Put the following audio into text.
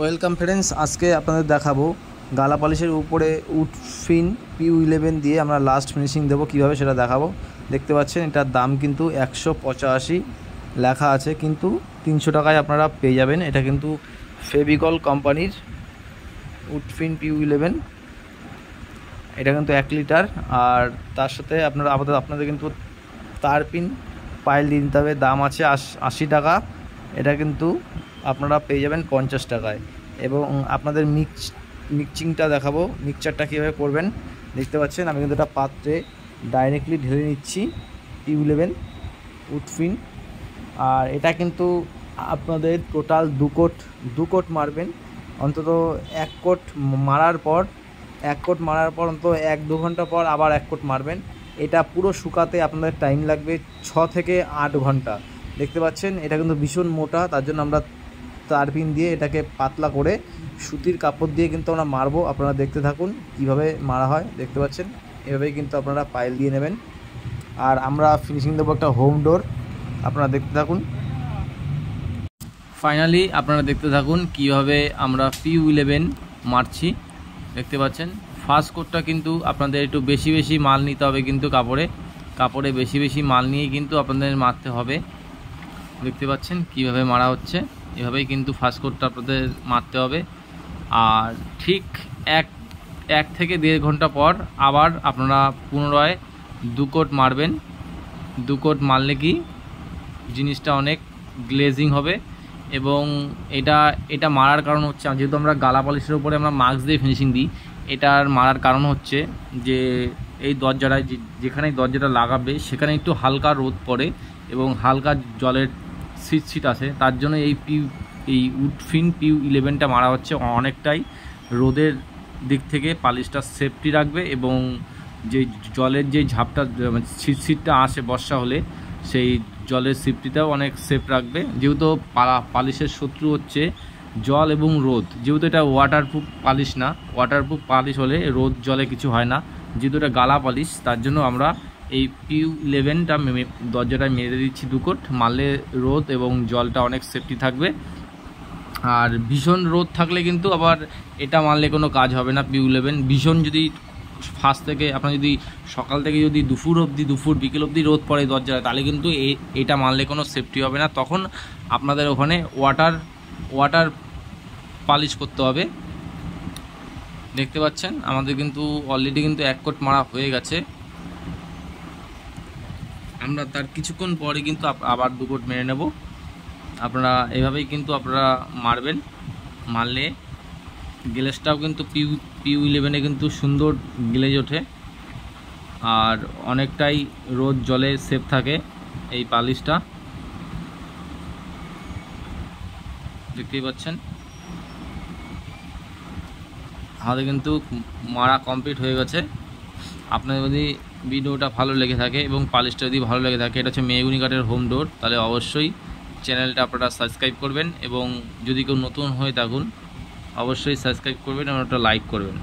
Welcome friends, আজকে আপনাদের দেখাবো গালা পলিশের উপরে উডফিন PU11 দিয়ে আমরা লাস্ট ফিনিশিং দেবো কীভাবে সেটা দেখাবো। দেখতে পাচ্ছেন এটার দাম কিন্তু 185 লেখা আছে, কিন্তু 300 টাকায় আপনারা পেয়ে যাবেন। এটা কিন্তু ফেভিকল কোম্পানির উডফিন PU11, এটা কিন্তু 1 লিটার। আর তার সাথে আপনাদের কিন্তু তারপিন পাইল দিয়ে দিতে হবে, দাম আছে 80 টাকা। এটা কিন্তু আপনারা পেয়ে যাবেন 50 টাকায়। এবং আপনাদের মিক্সিংটা দেখাবো, মিক্সচারটা কীভাবে করবেন। দেখতে পাচ্ছেন আমি কিন্তু এটা পাত্রে ডাইরেক্টলি ঢেলে নিচ্ছি PU11 উডফিন। আর এটা কিন্তু আপনাদের টোটাল দু কোট মারবেন। অন্তত এক কোট মারার পর অন্তত 1-2 ঘন্টা পর আবার 1 কোট মারবেন। এটা পুরো শুকাতে আপনাদের টাইম লাগবে 6 থেকে 8 ঘন্টা। দেখতে পাচ্ছেন এটা কিন্তু ভীষণ মোটা, তার জন্য আমরা তারপিন দিয়ে এটাকে পাতলা করে সুতির কাপড় দিয়ে কিন্তু আমরা মারবো। আপনারা দেখতে থাকুন কিভাবে মারা হয়। দেখতে পাচ্ছেন এভাবেই কিন্তু আপনারা পাইল দিয়ে নেবেন। আর আমরা ফিনিশিং দেবো একটা হোম ডোর, আপনারা দেখতে থাকুন। ফাইনালি আপনারা দেখতে থাকুন কিভাবে আমরা PU11 মারছি। দেখতে পাচ্ছেন ফার্স্ট কোটটা কিন্তু আপনাদের একটু বেশি মাল নিতে হবে, কিন্তু কাপড়ে বেশি মাল নিয়ে কিন্তু আপনাদের মারতে হবে। দেখতে পাচ্ছেন কিভাবে মারা হচ্ছে, এভাবেই কিন্তু ফার্স্ট কোটটা আপনাদের মারতে হবে। আর ঠিক এক থেকে 1.5 ঘন্টা পর আবার আপনারা পুনরায় 2 কোট মারবেন। 2 কোট মারলে কি জিনিসটা অনেক গ্লেজিং হবে। এবং এটা মারার কারণ হচ্ছে, যেহেতু আমরা গালা পলিশের উপরে আমরা মাস্ক দিয়ে ফিনিশিং দিই, এটার মারার কারণ হচ্ছে যে এই দরজাটায় যেখানেই দরজাটা লাগাবে সেখানে একটু হালকা রোদ পড়ে এবং হালকা জলের ছিট আছে, তার জন্য এই উডফিন PU11টা মারা হচ্ছে। অনেকটাই রোদের দিক থেকে পালিশটা সেফটি রাখবে এবং যে জলের যে ঝাপটা ছিটটা আসে বর্ষা হলে, সেই জলের সেফটিটাও অনেক সেফ রাখবে। যেহেতু পালিশের শত্রু হচ্ছে জল এবং রোদ, যেহেতু এটা ওয়াটারপ্রুফ পালিশ না, ওয়াটারপ্রুফ পালিশ হলে রোদ জলে কিছু হয় না, যেহেতু এটা গালা পালিশ, তার জন্য আমরা এই PU11টা দরজাটায় মেরে দিচ্ছি 2 কোট। মারলে রোদ এবং জলটা অনেক সেফটি থাকবে। আর ভীষণ রোদ থাকলে কিন্তু আবার এটা মারলে কোনো কাজ হবে না। PU11 ভীষণ যদি ফার্স্ট থেকে আপনার যদি সকাল থেকে যদি দুপুর বিকেল অবধি রোদ পড়ে দরজায়, তাহলে কিন্তু এটা মারলে কোনো সেফটি হবে না। তখন আপনাদের ওখানে ওয়াটার পালিশ করতে হবে। দেখতে পাচ্ছেন আমাদের কিন্তু অলরেডি কিন্তু 1 কোট মারা হয়ে গেছে। আমরা তার কিছুক্ষণ পরে কিন্তু আবার 2 কোট মেরে নেব। আপনারা এভাবেই কিন্তু আপনারা মারবেন, মারলে গ্লেজটাও কিন্তু PU11-এ কিন্তু সুন্দর গ্লেজ ওঠে আর অনেকটাই রোদ জলে সেফ থাকে এই পালিশটা। দেখতেই পাচ্ছেন আমাদের কিন্তু মারা কমপ্লিট হয়ে গেছে। আপনাদের যদি ভিডিওটা ভালো লেগে থাকে এবং পালিশটা যদি ভালো লেগে থাকে, এটা হচ্ছে মেহগনি কাঠের হোম ডোর, তাহলে অবশ্যই চ্যানেলটা আপনারা সাবস্ক্রাইব করবেন। এবং যদি কেউ নতুন হয়ে থাকুন অবশ্যই সাবস্ক্রাইব করবেন এবং একটা লাইক করবেন।